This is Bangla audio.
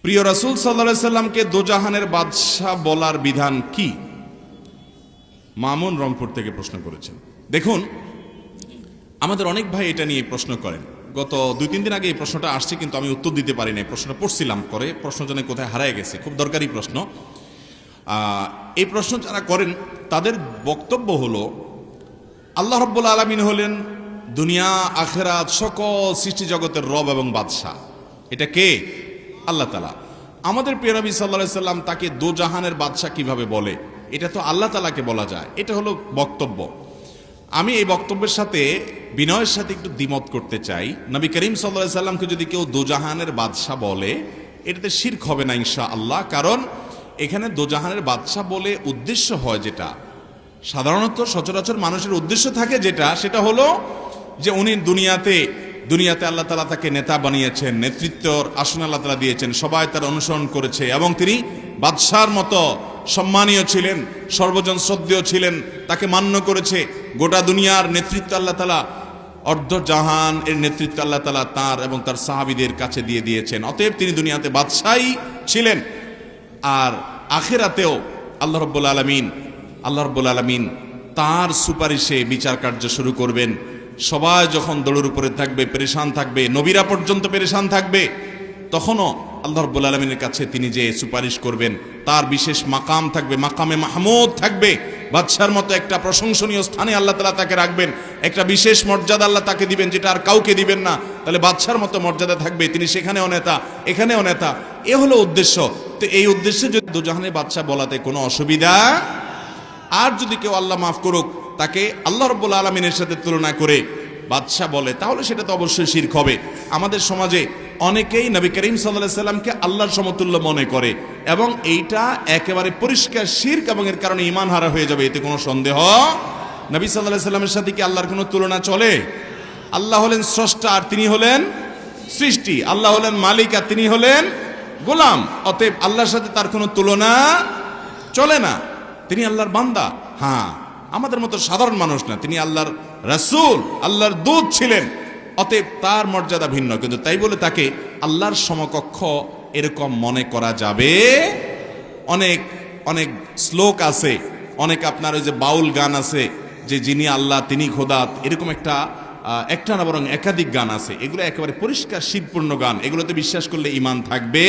প্রিয় রাসূল সাল্লাল্লাহু আলাইহি সাল্লামকে দোজাহানের বাদশা বলার বিধান কি? মামুন রংপুর থেকে প্রশ্ন করেছেন। দেখুন, আমাদের অনেক ভাই এটা নিয়ে প্রশ্ন করেন। গত 2-3 দিন আগে এই প্রশ্নটা আসছে, কিন্তু আমি উত্তর দিতে পারি নাই। প্রশ্নটা পড়ছিলাম, করে প্রশ্ন জনে কোথায় হারায় গেছে। খুব দরকারি প্রশ্ন। এই প্রশ্ন যারা করেন তাদের বক্তব্য হলো, আল্লাহ রাব্বুল আলামিন হলেন দুনিয়া আখিরাত সকল সৃষ্টি জগতের রব এবং বাদশা। এটা কে? আল্লাহ তাআলা। আমাদের প্রিয় নবী সাল্লাল্লাহু আলাইহি সাল্লাম তাকে দোজাহানের বাদশা কিভাবে বলে? এটা তো আল্লাহ তাআলাকে বলা যায়। এটা হলো বক্তব্য। আমি এই বক্তব্যের সাথে বিনয়ের সাথে একটু দ্বিমত করতে চাই। নবী করিম সাল্লাল্লাহু আলাইহি সাল্লামকে যদি কেউ দোজাহানের বাদশা বলে, এটাতে শিরক হবে না ইনশাআল্লাহ। কারণ এখানে দোজাহানের বাদশা বলে উদ্দেশ্য হয় যেটা, সাধারণত সচরাচর মানুষের উদ্দেশ্য থাকে যেটা, সেটা হলো যে উনি দুনিয়াতে আল্লাহ তাআলা তাকে নেতা বানিয়েছেন, নেতৃত্বর আসন আল্লাহ তাআলা দিয়েছেন, সবাই তার অনুসরণ করেছে এবং তিনি বাদশার মতো সম্মানীয় ছিলেন, সর্বজন শ্রদ্ধেয় ছিলেন, তাকে মান্য করেছে। গোটা দুনিয়ার নেতৃত্ব আল্লাহ তাআলা, অর্ধ জাহান এর নেতৃত্ব আল্লাহ তাআলা তার এবং তার সাহাবীদের কাছে দিয়ে দিয়েছেন। অতএব তিনি দুনিয়াতে বাদশাই ছিলেন। আর আখিরাতেও আল্লাহ রাব্বুল আলামিন তার সুপারিশে বিচার কার্য শুরু করবেন। সবাই যখন দৌড়ের উপরে থাকবে, পেরেশান থাকবে, নবীরা পর্যন্ত পেরেশান থাকবে, তখনও আল্লাহ রাব্বুল আলামিনের কাছে তিনি যে সুপারিশ করবেন, তার বিশেষ মাকাম থাকবে, মাকামে মাহমুদ থাকবে। বাদশার মতো একটা প্রশংসনীয় স্থানে আল্লাহ তাআলা তাকে রাখবেন, একটা বিশেষ মর্যাদা আল্লাহ তাকে দিবেন, যেটা আর কাউকে দিবেন না। তাহলে বাদশার মতো মর্যাদা থাকবে, তিনি সেখানেও নেতা, এখানেও নেতা। এ হলো উদ্দেশ্য। তো এই উদ্দেশ্যে যদি দোজাহানের বাদশা বলাতে কোনো অসুবিধা, আর যদি কেউ আল্লাহ মাফ করুক তাকে আল্লাহ রাব্বুল আলামিনের সাথে তুলনা করে বাদশা বলে, তাহলে সেটা তো অবশ্যই শিরক হবে। আমাদের সমাজে অনেকেই নবী করিম সাল্লাল্লাহু আলাইহি সাল্লামকে আল্লাহর সমতুল্য মনে করে, এবং এইটা একেবারে পরিষ্কার শিরক, এবং এর কারণে ঈমান হারা হয়ে যাবে, এতে কোনো সন্দেহ। নবী সাল্লাল্লাহু আলাইহি সাল্লামের সাথে কি আল্লাহর কোনো তুলনা চলে? আল্লাহ হলেন স্রষ্টা আর তিনি হলেন সৃষ্টি, আল্লাহ হলেন মালিক আর তিনি হলেন গোলাম। অতএব আল্লাহর সাথে তার কোনো তুলনা চলে না। তিনি আল্লাহর বান্দা, হ্যাঁ, আমাদের মতো সাধারণ মানুষ না। তিনি আল্লাহর রাসূল, আল্লাহর দূত ছিলেন। অতএব তার মর্যাদা ভিন্ন, কিন্তু তাই বলে তাকে আল্লাহর সমকক্ষ এরকম মনে করা যাবে? অনেক অনেক শ্লোক আছে, অনেক আপনার ওই যে বাউল গান আছে, যে যিনি আল্লাহ তিনি খোদা, এরকম একটা না বরং একাধিক গান আছে। এগুলো একেবারে পরিষ্কার শিরকপূর্ণ গান। এগুলোতে বিশ্বাস করলে ঈমান থাকবে